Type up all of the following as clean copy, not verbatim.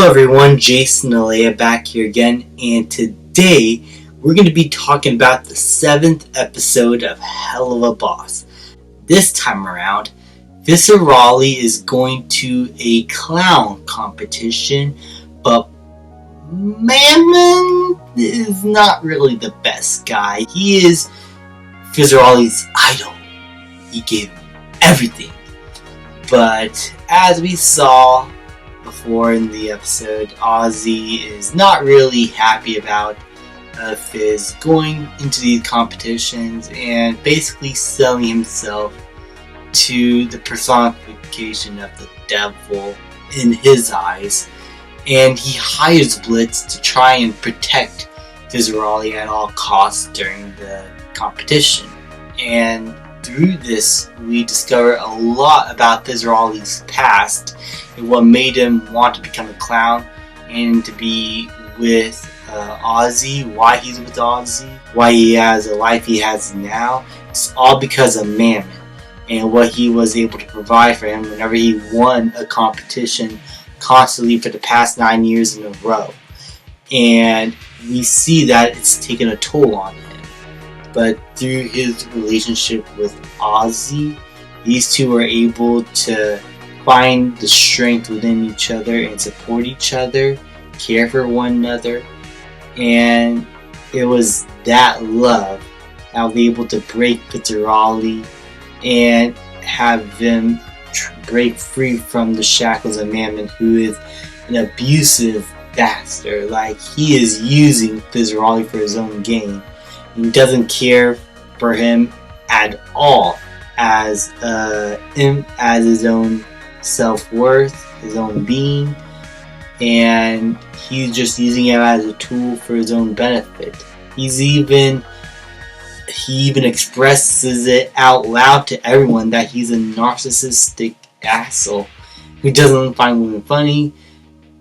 Hello everyone, Jason Alea back here again, and today we're going to be talking about the 7th episode of Helluva Boss. This time around, Viscerali is going to a clown competition, but Mammon is not really the best guy. He is Viscerali's idol. He gave him everything. But as we saw before in the episode, Ozzy is not really happy about Fizz going into these competitions and basically selling himself to the personification of the devil in his eyes. And he hires Blitz to try and protect Viscerali at all costs during the competition. And through this, we discover a lot about Viscerali's past and what made him want to become a clown and to be with Ozzy, why he's with Ozzy, why he has the life he has now. It's all because of Mammon and what he was able to provide for him whenever he won a competition constantly for the past 9 years in a row. And we see that it's taken a toll on him. But through his relationship with Ozzy, these two were able to find the strength within each other and support each other, care for one another. And it was that love that was able to break Viscerali and have them break free from the shackles of Mammon, who is an abusive bastard. Like, he is using Viscerali for his own gain. He doesn't care for him at all as his own self-worth, his own being, and he's just using him as a tool for his own benefit. He even expresses it out loud to everyone that he's a narcissistic asshole who doesn't find women funny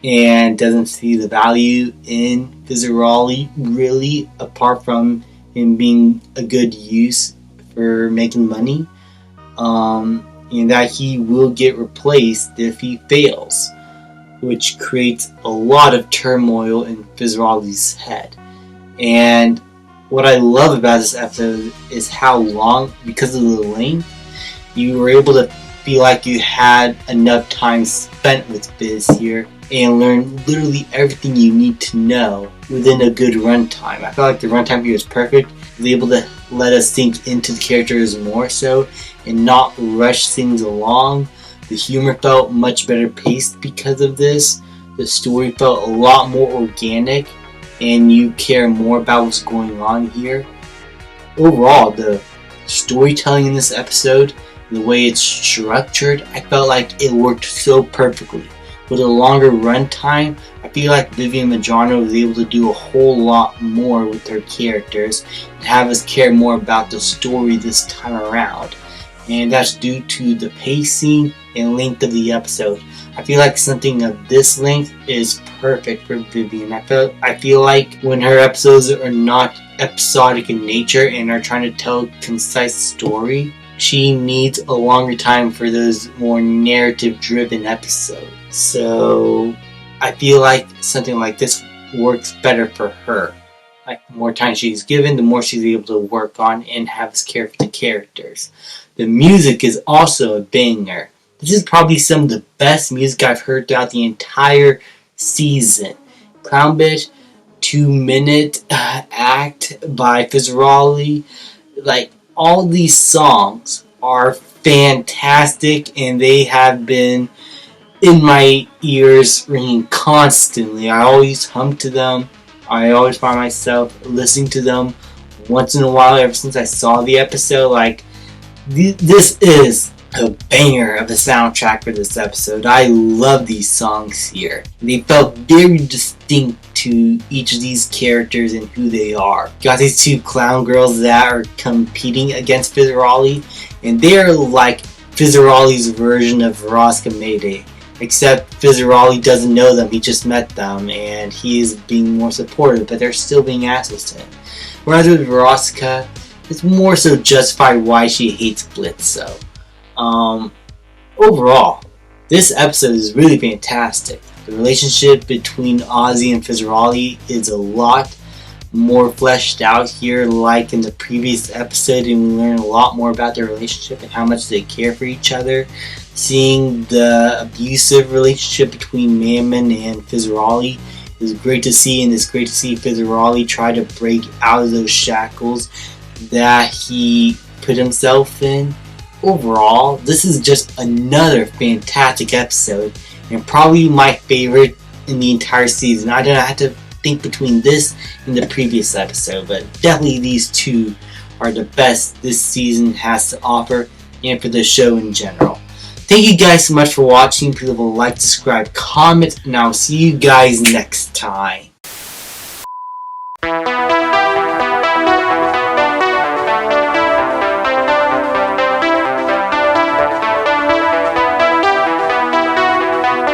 and doesn't see the value in Viscerali really, apart from him being a good use for making money, and that he will get replaced if he fails, which creates a lot of turmoil in Viscerali's head. And what I love about this episode is how long, because of the length, you were able to feel like you had enough time spent with Fizz here and learn literally everything you need to know within a good runtime. I felt like the runtime here was perfect. It was able to let us sink into the characters more so and not rush things along. The humor felt much better paced because of this. The story felt a lot more organic and you care more about what's going on here. Overall, the storytelling in this episode, the way it's structured, I felt like it worked so perfectly. With a longer runtime, I feel like Vivian Madrano was able to do a whole lot more with her characters and have us care more about the story this time around. And that's due to the pacing and length of the episode. I feel like something of this length is perfect for Vivian. I feel like when her episodes are not episodic in nature and are trying to tell a concise story, she needs a longer time for those more narrative-driven episodes. So I feel like something like this works better for her. Like, the more time she's given, the more she's able to work on and have us care for the characters. The music is also a banger. This is probably some of the best music I've heard throughout the entire season. Clown Bitch, 2-minute act by Viscerali. Like, all these songs are fantastic and they have been in my ears ringing constantly. I always hum to them. I always find myself listening to them once in a while ever since I saw the episode. Like, this is a banger of a soundtrack for this episode. I love these songs here. They felt very distinct to each of these characters and who they are. You got these two clown girls that are competing against Viscerali, and they're like Viscerali's version of Veronica Mayday. Except Viscerali doesn't know them, he just met them, and he is being more supportive, but they're still being assholes to him. Whereas with Veronica, it's more so justified why she hates Blitz, so. Overall, this episode is really fantastic. The The relationship between Ozzy and Fizzaroli is a lot more fleshed out here, like in the previous episode, and we learn a lot more about their relationship and how much they care for each other. Seeing the abusive relationship between Mammon and Fizzaroli is great to see, and it's great to see Fizzaroli try to break out of those shackles that he put himself in. Overall, this is just another fantastic episode, and probably my favorite in the entire season. I don't have to think between this and the previous episode, but definitely these two are the best this season has to offer, and for the show in general. Thank you guys so much for watching. Please leave a like, subscribe, comment, and I'll see you guys next time.